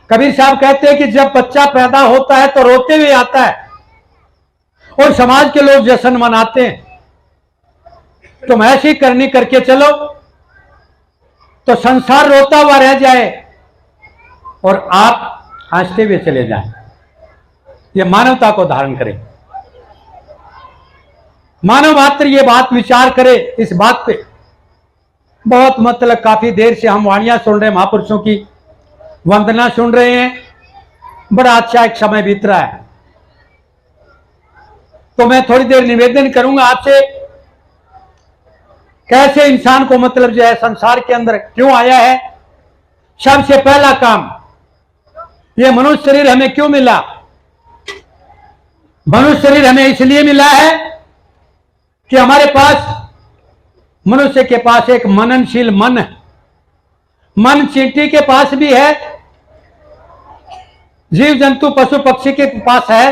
कबीर साहब कहते हैं कि जब बच्चा पैदा होता है तो रोते हुए आता है और समाज के लोग जश्न मनाते हैं। तुम ऐसी करनी करके चलो तो संसार रोता हुआ रह जाए और आप हंसते हुए चले जाएं। ये मानवता को धारण करे, मानव मात्र ये बात विचार करे। इस बात पे बहुत मतलब काफी देर से हम वाणियां सुन रहे हैं, महापुरुषों की वंदना सुन रहे हैं, बड़ा अच्छा एक समय बीत रहा है। तो मैं थोड़ी देर निवेदन करूंगा आपसे, कैसे इंसान को मतलब जो है संसार के अंदर क्यों आया है। सबसे पहला काम, ये मनुष्य शरीर हमें क्यों मिला। मनुष्य शरीर हमें इसलिए मिला है कि हमारे पास, मनुष्य के पास एक मननशील मन है। मन चींटी के पास भी है, जीव जंतु पशु पक्षी के पास है।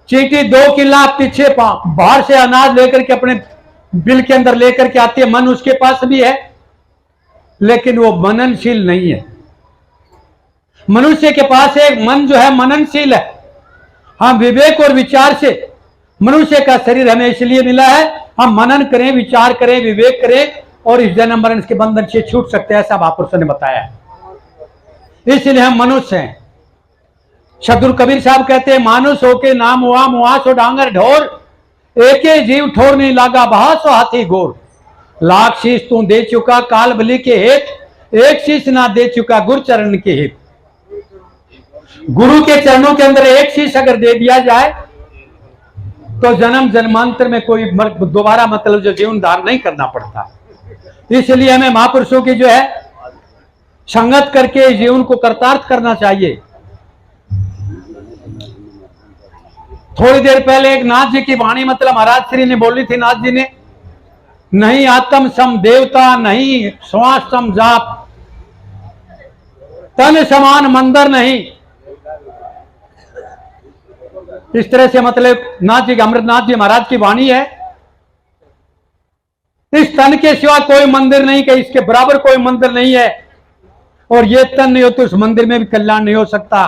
चींटी 2 किला पीछे बाहर से अनाज लेकर के अपने बिल के अंदर लेकर के आती है, मन उसके पास भी है, लेकिन वो मननशील नहीं है। मनुष्य के पास एक मन जो है मननशील है। हम विवेक और विचार से, मनुष्य का शरीर हमें इसलिए मिला है हम मनन करें, विचार करें, विवेक करें और इस जन्म मरण के बंधन से छूट सकते हैं, ऐसा महापुरुषों ने बताया है। इसलिए हम मनुष्य हैं। सदगुरु कबीर साहब कहते हैं, मानुष होके नाम हुआ मुआ सो डांगर ढोर, एक जीव ठोर नहीं लागा बहा सो हाथी गोर। लाख शीश तू दे चुका काल बलि के हेत, एक शीश ना दे चुका गुरु चरण के हित। गुरु के चरणों के अंदर एक शीश अगर दे दिया जाए तो जन्म जन्मांतर में कोई दोबारा मतलब जो जीवन धारण नहीं करना पड़ता। इसलिए हमें महापुरुषों की जो है संगत करके जीवन को कर्तार्थ करना चाहिए। थोड़ी देर पहले एक नाथ जी की वाणी मतलब महाराज श्री ने बोली थी, नाथ जी ने, नहीं आत्म सम देवता नहीं श्वास सम जाप, तन समान मंदिर नहीं। इस तरह से मतलब नाथ जी, अमृतनाथ जी महाराज की वाणी है। इस तन के सिवा कोई मंदिर नहीं, कि इसके बराबर कोई मंदिर नहीं है, और ये तन नहीं हो तो उस मंदिर में भी कल्याण नहीं हो सकता।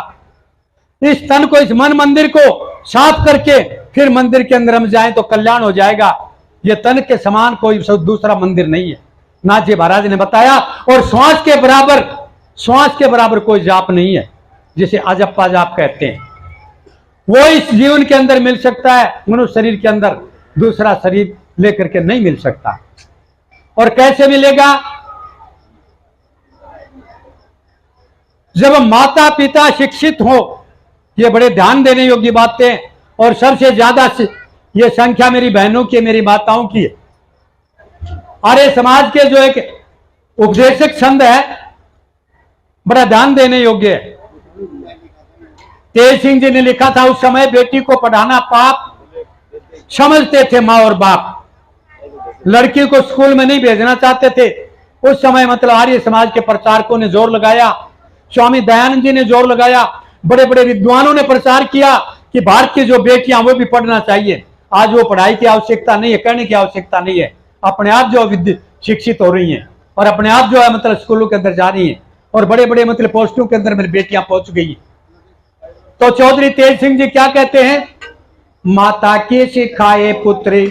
इस तन को, इस मन मंदिर को साफ करके फिर मंदिर के अंदर हम जाएं तो कल्याण हो जाएगा। ये तन के समान कोई दूसरा मंदिर नहीं है, नाथ जी महाराज ने बताया। और श्वास के बराबर कोई जाप नहीं है, जिसे अजप्पा जाप कहते हैं। वो इस जीवन के अंदर मिल सकता है, मनुष्य शरीर के अंदर दूसरा शरीर लेकर के नहीं मिल सकता। और कैसे मिलेगा, जब माता पिता शिक्षित हो। ये बड़े ध्यान देने योग्य बातें, और सबसे ज्यादा ये संख्या मेरी बहनों की, मेरी माताओं की है। आर्य समाज के जो एक उपदेशक संघ है, बड़ा ध्यान देने योग्य है। तेज सिंह जी ने लिखा था, उस समय बेटी को पढ़ाना पाप समझते थे माँ और बाप, लड़की को स्कूल में नहीं भेजना चाहते थे। उस समय मतलब आर्य समाज के प्रचारकों ने जोर लगाया, स्वामी दयानंद जी ने जोर लगाया, बड़े बड़े विद्वानों ने प्रचार किया कि भारत की जो बेटियां वो भी पढ़ना चाहिए। आज वो पढ़ाई की आवश्यकता नहीं है, कहने की आवश्यकता नहीं है, अपने आप जो शिक्षित हो रही हैं और अपने आप जो है मतलब स्कूलों के अंदर जा रही हैं और बड़े बड़े मतलब पोस्टों के अंदर मेरी बेटियां पहुंच गई। तो चौधरी तेज सिंह जी क्या कहते हैं, माता के सिखाए पुत्र,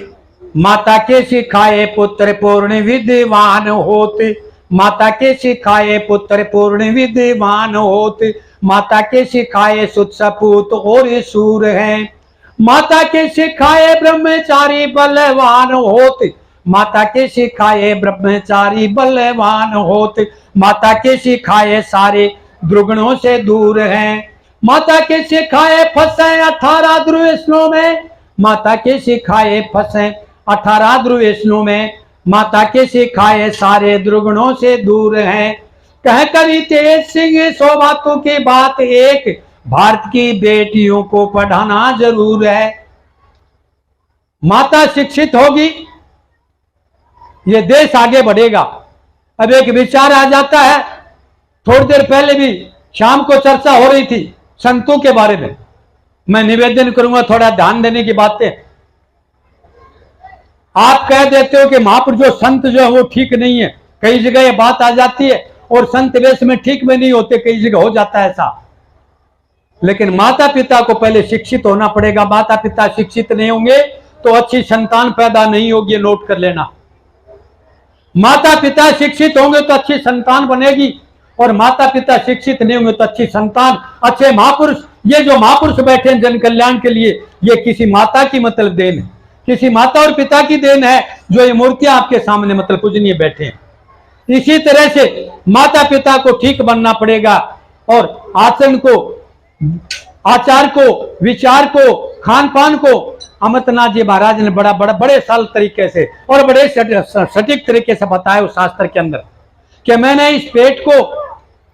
माता के सिखाए पुत्र पूर्ण विद्वान होते, माता के सिखाए पुत्र पूर्ण विद्वान होते, माता के सिखाए सुत सपूत और सूर हैं, माता के सिखाए ब्रह्मचारी बलवान होते, माता के सिखाए ब्रह्मचारी बलवान होते, माता के सिखाए सारे दुर्गुणों से दूर हैं, माता के सिखाए फंसे 18 ध्रुवेशनों में, माता के सिखाए फंसे 18 ध्रुवेशनों में, माता के सिखाए सारे दुर्गुणों से दूर हैं। कह कवि तेज सिंह सौ बातों की बात एक, भारत की बेटियों को पढ़ाना जरूर है। माता शिक्षित होगी, ये देश आगे बढ़ेगा। अब एक विचार आ जाता है, थोड़ी देर पहले भी शाम को चर्चा हो रही थी संतों के बारे में, मैं निवेदन करूंगा थोड़ा ध्यान देने की बातें। आप कह देते हो कि महापुरुष जो संत जो है वो ठीक नहीं है, कई जगह ये बात आ जाती है और संत वेश में ठीक में नहीं होते, कई जगह हो जाता है ऐसा। लेकिन माता पिता को पहले शिक्षित होना पड़ेगा। माता पिता शिक्षित नहीं होंगे तो अच्छी संतान पैदा नहीं होगी, नोट कर लेना। माता पिता शिक्षित होंगे तो अच्छी संतान बनेगी, और माता पिता शिक्षित नहीं होंगे तो अच्छी संतान, अच्छे महापुरुष। ये जो महापुरुष बैठे हैं जन कल्याण के लिए, ये किसी माता की मतलब देन है, किसी माता और पिता की देन है, जो ये मूर्तियां आपके सामने मतलब पूजनीय बैठे हैं। इसी तरह से माता पिता को ठीक बनना पड़ेगा, और आचरण को, आचार को, विचार को, खान पान को अमरनाथ जी महाराज ने बड़े सरल तरीके से और बड़े सटीक तरीके से बताया उस शास्त्र के अंदर, कि मैंने इस पेट को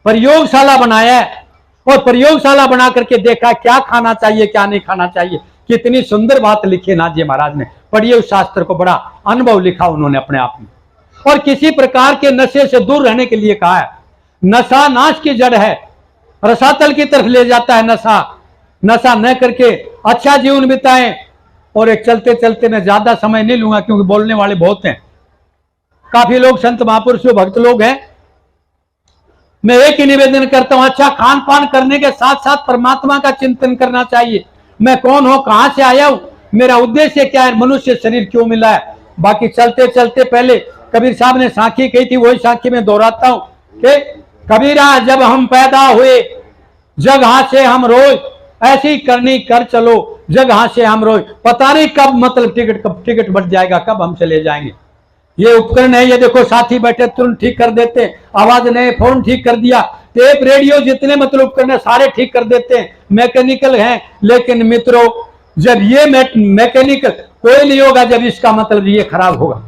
प्रयोगशाला बनाया है, और प्रयोगशाला बना करके देखा क्या खाना चाहिए क्या नहीं खाना चाहिए। कितनी सुंदर बात लिखी नाथ जी महाराज ने, पढ़िए उस शास्त्र को, बड़ा अनुभव लिखा उन्होंने अपने आप में। और किसी प्रकार के नशे से दूर रहने के लिए कहा है। नशा नाश की जड़ है, रसातल की तरफ ले जाता है। नशा न करके अच्छा जीवन बिताएं। और एक चलते चलते मैं ज्यादा समय नहीं लूंगा क्योंकि बोलने वाले बहुत हैं, काफी लोग संत महापुरुष भक्त लोग हैं। मैं एक ही निवेदन करता हूं, अच्छा खान पान करने के साथ साथ परमात्मा का चिंतन करना चाहिए। मैं कौन हूं, कहां से आया हूं, मेरा उद्देश्य क्या है, मनुष्य शरीर क्यों मिला है। बाकी चलते चलते पहले कबीर साहब ने साखी कही थी, वही साखी में दोहराता हूं कि कबीरा जब हम पैदा हुए जगह से हम रोज, ऐसी करनी कर चलो जगह से हम रोज। पता नहीं कब मतलब टिकट बढ़ जाएगा, कब हम चले जाएंगे। ये उपकरण है, ये देखो साथी बैठे तुरंत ठीक कर देते हैं, आवाज नहीं, फोन ठीक कर दिया, टेप रेडियो जितने मतलब उपकरण है सारे ठीक कर देते हैं, मैकेनिकल हैं। लेकिन मित्रों, जब ये मैकेनिकल कोई नहीं होगा जब इसका मतलब ये खराब होगा।